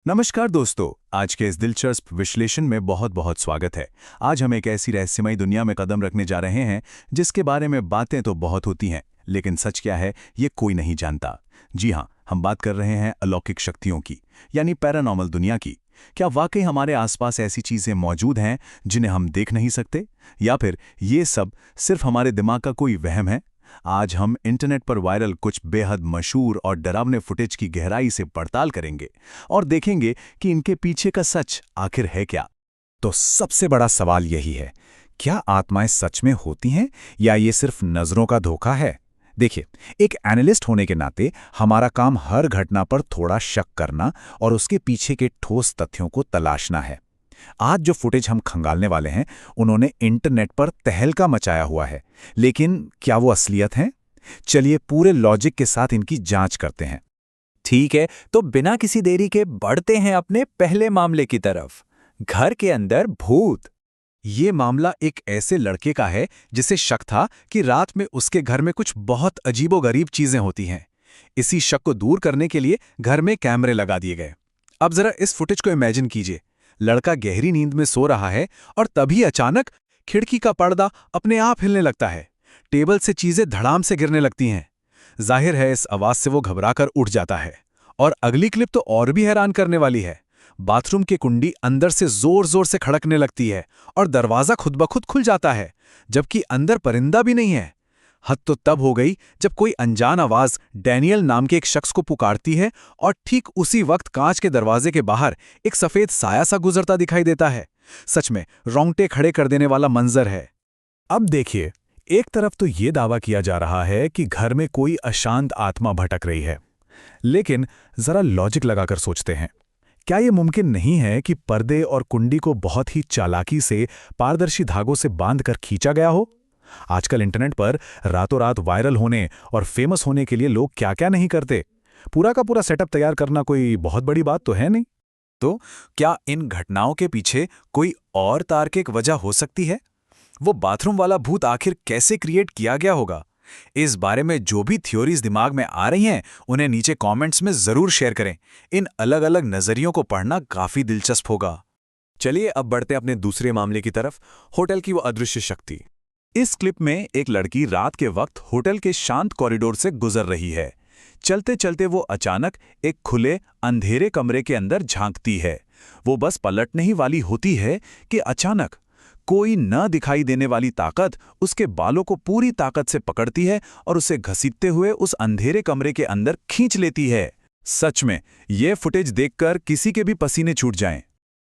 नमस्कार दोस्तों, आज के इस दिलचस्प विश्लेषण में बहुत बहुत स्वागत है। आज हम एक ऐसी रहस्यमयी दुनिया में कदम रखने जा रहे हैं जिसके बारे में बातें तो बहुत होती हैं, लेकिन सच क्या है ये कोई नहीं जानता। जी हाँ, हम बात कर रहे हैं अलौकिक शक्तियों की, यानी पैरानॉर्मल दुनिया की। क्या वाकई हमारे आसपास ऐसी चीजें मौजूद हैं जिन्हें हम देख नहीं सकते, या फिर ये सब सिर्फ हमारे दिमाग का कोई वहम है? आज हम इंटरनेट पर वायरल कुछ बेहद मशहूर और डरावने फुटेज की गहराई से पड़ताल करेंगे और देखेंगे कि इनके पीछे का सच आखिर है क्या। तो सबसे बड़ा सवाल यही है, क्या आत्माएं सच में होती हैं या ये सिर्फ नजरों का धोखा है? देखिए, एक एनालिस्ट होने के नाते हमारा काम हर घटना पर थोड़ा शक करना और उसके पीछे के ठोस तथ्यों को तलाशना है। आज जो फुटेज हम खंगालने वाले हैं, उन्होंने इंटरनेट पर तहलका मचाया हुआ है, लेकिन क्या वो असलियत हैं? चलिए पूरे लॉजिक के साथ इनकी जांच करते हैं। ठीक है, तो बिना किसी देरी के बढ़ते हैं अपने पहले मामले की तरफ। घर के अंदर भूत। ये मामला एक ऐसे लड़के का है जिसे शक था कि रात में उसके घर में कुछ बहुत अजीबोगरीब चीजें होती हैं। इसी शक को दूर करने के लिए घर में कैमरे लगा दिए गए। अब जरा इस फुटेज को इमेजिन कीजिए। लड़का गहरी नींद में सो रहा है और तभी अचानक खिड़की का पर्दा अपने आप हिलने लगता है। टेबल से चीजें धड़ाम से गिरने लगती हैं। जाहिर है इस आवाज से वो घबराकर उठ जाता है। और अगली क्लिप तो और भी हैरान करने वाली है। बाथरूम की कुंडी अंदर से जोर जोर से खड़कने लगती है और दरवाजा खुद ब खुद खुल जाता है, जबकि अंदर परिंदा भी नहीं है। हद तो तब हो गई जब कोई अनजान आवाज डैनियल नाम के एक शख्स को पुकारती है और ठीक उसी वक्त कांच के दरवाजे के बाहर एक सफेद साया सा गुजरता दिखाई देता है। सच में रोंगटे खड़े कर देने वाला मंजर है। अब देखिए, एक तरफ तो ये दावा किया जा रहा है कि घर में कोई अशांत आत्मा भटक रही है, लेकिन जरा लॉजिक लगाकर सोचते हैं। क्या यह मुमकिन नहीं है कि पर्दे और कुंडी को बहुत ही चालाकी से पारदर्शी धागों से बांधकर खींचा गया हो? आजकल इंटरनेट पर रातों रात वायरल होने और फेमस होने के लिए लोग क्या क्या नहीं करते। पूरा का पूरा सेटअप तैयार करना कोई बहुत बड़ी बात तो है नहीं। तो क्या इन घटनाओं के पीछे कोई और तार्किक वजह हो सकती है? वो बाथरूम वाला भूत आखिर कैसे क्रिएट किया गया होगा? इस बारे में जो भी थ्योरीज दिमाग में आ रही हैं, उन्हें नीचे कमेंट्स में जरूर शेयर करें। इन अलग अलग नजरियों को पढ़ना काफी दिलचस्प होगा। चलिए अब बढ़ते अपने दूसरे मामले की तरफ, होटल की वो अदृश्य शक्ति। इस क्लिप में एक लड़की रात के वक्त होटल के शांत कॉरिडोर से गुजर रही है। चलते चलते वो अचानक एक खुले अंधेरे कमरे के अंदर झांकती है। वो बस पलटने ही वाली होती है कि अचानक कोई न दिखाई देने वाली ताकत उसके बालों को पूरी ताकत से पकड़ती है और उसे घसीटते हुए उस अंधेरे कमरे के अंदर खींच लेती है। सच में ये फुटेज देखकर किसी के भी पसीने छूट जाएं।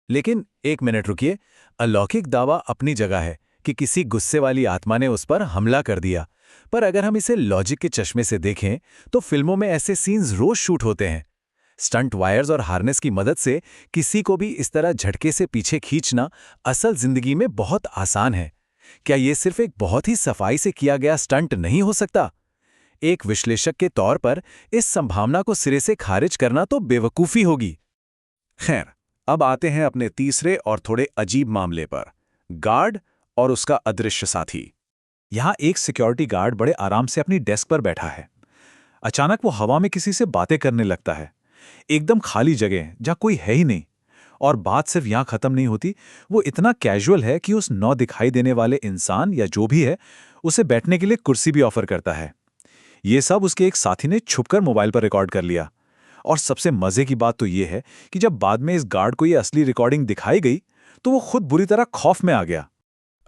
लेकिन एक मिनट रुकिए, अलौकिक दावा अपनी जगह है कि किसी गुस्से वाली आत्मा ने उस पर हमला कर दिया, पर अगर हम इसे लॉजिक के चश्मे से देखें तो फिल्मों में ऐसे सीन्स रोज शूट होते हैं। स्टंट वायर्स और हार्नेस की मदद से किसी को भी इस तरह झटके से पीछे खींचना असल जिंदगी में बहुत आसान है। क्या यह सिर्फ एक बहुत ही सफाई से किया गया स्टंट नहीं हो सकता? एक विश्लेषक के तौर पर इस संभावना को सिरे से खारिज करना तो बेवकूफी होगी। खैर, अब आते हैं अपने तीसरे और थोड़े अजीब मामले पर, गार्ड और उसका अदृश्य साथी। यहां एक सिक्योरिटी गार्ड बड़े आराम से अपनी डेस्क पर बैठा है। अचानक वो हवा में किसी से बातें करने लगता है। एकदम खाली जगह जहां कोई है ही नहीं। और बात सिर्फ यहां खत्म नहीं होती, वो इतना कैजुअल है कि उस नौ दिखाई देने वाले इंसान या जो भी है उसे बैठने के लिए कुर्सी भी ऑफर करता है। ये सब उसके एक साथी ने छुपकर मोबाइल पर रिकॉर्ड कर लिया। और सबसे मजे की बात तो ये है कि जब बाद में इस गार्ड को ये असली रिकॉर्डिंग दिखाई गई तो वो खुद बुरी तरह खौफ में आ गया।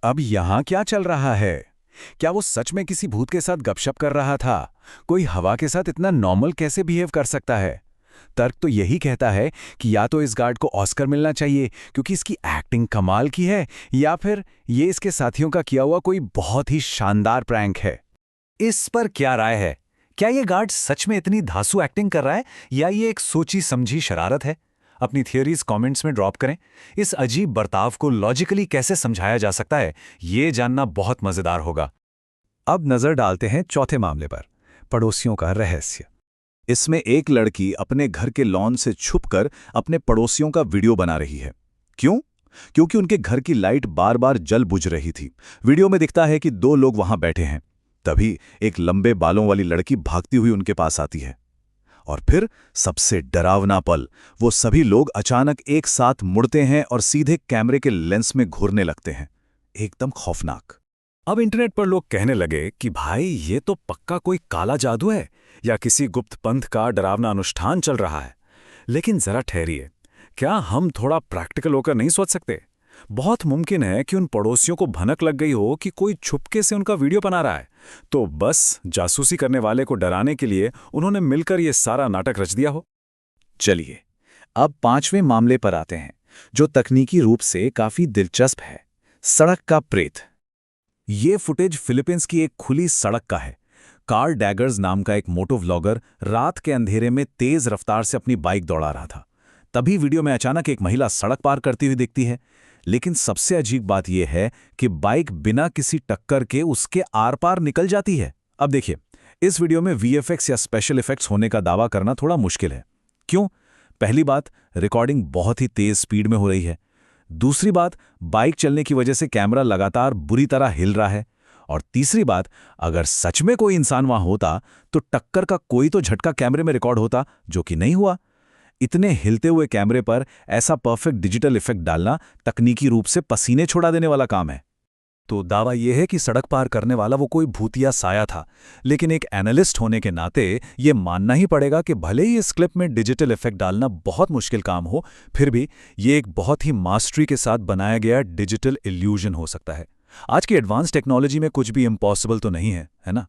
अब यहां क्या चल रहा है? क्या वो सच में किसी भूत के साथ गपशप कर रहा था? कोई हवा के साथ इतना नॉर्मल कैसे बिहेव कर सकता है? तर्क तो यही कहता है कि या तो इस गार्ड को ऑस्कर मिलना चाहिए क्योंकि इसकी एक्टिंग कमाल की है, या फिर ये इसके साथियों का किया हुआ कोई बहुत ही शानदार प्रैंक है। इस पर क्या राय है? क्या ये गार्ड सच में इतनी धांसू एक्टिंग कर रहा है या ये एक सोची समझी शरारत है? अपनी थियोरीज कमेंट्स में ड्रॉप करें। इस अजीब बर्ताव को लॉजिकली कैसे समझाया जा सकता है, ये जानना बहुत मजेदार होगा। अब नजर डालते हैं चौथे मामले पर, पड़ोसियों का रहस्य। इसमें एक लड़की अपने घर के लॉन से छुपकर अपने पड़ोसियों का वीडियो बना रही है। क्यों? क्योंकि उनके घर की लाइट बार बार जल बुझ रही थी। वीडियो में दिखता है कि दो लोग वहां बैठे हैं। तभी एक लंबे बालों वाली लड़की भागती हुई उनके पास आती है। और फिर सबसे डरावना पल, वो सभी लोग अचानक एक साथ मुड़ते हैं और सीधे कैमरे के लेंस में घुरने लगते हैं। एकदम खौफनाक। अब इंटरनेट पर लोग कहने लगे कि भाई ये तो पक्का कोई काला जादू है या किसी गुप्त पंथ का डरावना अनुष्ठान चल रहा है। लेकिन जरा ठहरिए, क्या हम थोड़ा प्रैक्टिकल होकर नहीं सोच सकते? बहुत मुमकिन है कि उन पड़ोसियों को भनक लग गई हो कि कोई छुपके से उनका वीडियो बना रहा है, तो बस जासूसी करने वाले को डराने के लिए उन्होंने मिलकर ये सारा नाटक रच दिया हो। चलिए, अब 5वें मामले पर आते हैं, जो तकनीकी रूप से काफी दिलचस्प है। सड़क का प्रेत। ये फुटेज फिलीपींस की एक खुली सड़क का है। कार्ल डैगर्स नाम का एक मोटो व्लॉगर रात के अंधेरे में तेज रफ्तार से अपनी बाइक दौड़ा रहा था। तभी वीडियो में अचानक एक महिला सड़क पार करती हुई दिखती है। लेकिन सबसे अजीब बात यह है कि बाइक बिना किसी टक्कर के उसके आर पार निकल जाती है। अब देखिए, इस वीडियो में वीएफएक्स या स्पेशल इफेक्ट्स होने का दावा करना थोड़ा मुश्किल है। क्यों? पहली बात, रिकॉर्डिंग बहुत ही तेज स्पीड में हो रही है। दूसरी बात, बाइक चलने की वजह से कैमरा लगातार बुरी तरह हिल रहा है। और तीसरी बात, अगर सच में कोई इंसान वहां होता तो टक्कर का कोई तो झटका कैमरे में रिकॉर्ड होता, जो कि नहीं हुआ। इतने हिलते हुए कैमरे पर ऐसा परफेक्ट डिजिटल इफेक्ट डालना तकनीकी रूप से पसीने छुड़ा देने वाला काम है। तो दावा यह है कि सड़क पार करने वाला वो कोई भूतिया साया था। लेकिन एक एनालिस्ट होने के नाते ये मानना ही पड़ेगा कि भले ही इस क्लिप में डिजिटल इफेक्ट डालना बहुत मुश्किल काम हो, फिर भी ये एक बहुत ही मास्टरी के साथ बनाया गया डिजिटल इल्यूजन हो सकता है। आज की एडवांस टेक्नोलॉजी में कुछ भी इम्पॉसिबल तो नहीं है ना?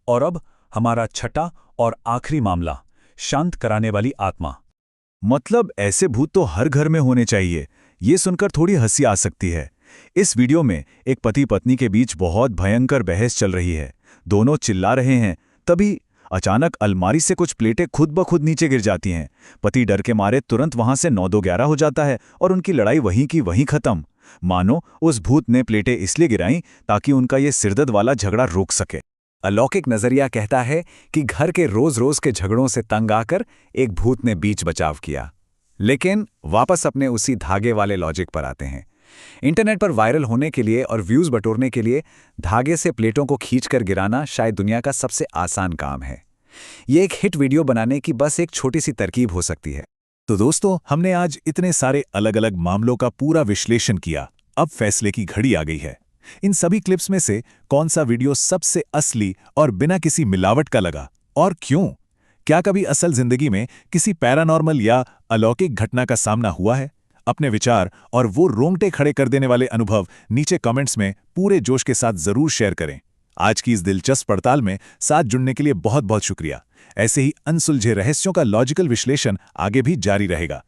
और अब हमारा छठा और आखिरी मामला, शांत कराने वाली आत्मा। मतलब ऐसे भूत तो हर घर में होने चाहिए, ये सुनकर थोड़ी हंसी आ सकती है। इस वीडियो में एक पति पत्नी के बीच बहुत भयंकर बहस चल रही है। दोनों चिल्ला रहे हैं। तभी अचानक अलमारी से कुछ प्लेटें खुद ब खुद नीचे गिर जाती हैं। पति डर के मारे तुरंत वहां से 9-2-11 हो जाता है और उनकी लड़ाई वहीं की वहीं खत्म। मानो उस भूत ने प्लेटें इसलिए गिराईं ताकि उनका ये सिरदर्द वाला झगड़ा रोक सके। अलौकिक नजरिया कहता है कि घर के रोज रोज के झगड़ों से तंग आकर एक भूत ने बीच बचाव किया। लेकिन वापस अपने उसी धागे वाले लॉजिक पर आते हैं। इंटरनेट पर वायरल होने के लिए और व्यूज बटोरने के लिए धागे से प्लेटों को खींचकर गिराना शायद दुनिया का सबसे आसान काम है। ये एक हिट वीडियो बनाने की बस एक छोटी सी तरकीब हो सकती है। तो दोस्तों, हमने आज इतने सारे अलग अलग मामलों का पूरा विश्लेषण किया। अब फैसले की घड़ी आ गई है। इन सभी क्लिप्स में से कौन सा वीडियो सबसे असली और बिना किसी मिलावट का लगा, और क्यों? क्या कभी असल जिंदगी में किसी पैरानॉर्मल या अलौकिक घटना का सामना हुआ है? अपने विचार और वो रोंगटे खड़े कर देने वाले अनुभव नीचे कमेंट्स में पूरे जोश के साथ जरूर शेयर करें। आज की इस दिलचस्प पड़ताल में साथ जुड़ने के लिए बहुत बहुत शुक्रिया। ऐसे ही अनसुलझे रहस्यों का लॉजिकल विश्लेषण आगे भी जारी रहेगा।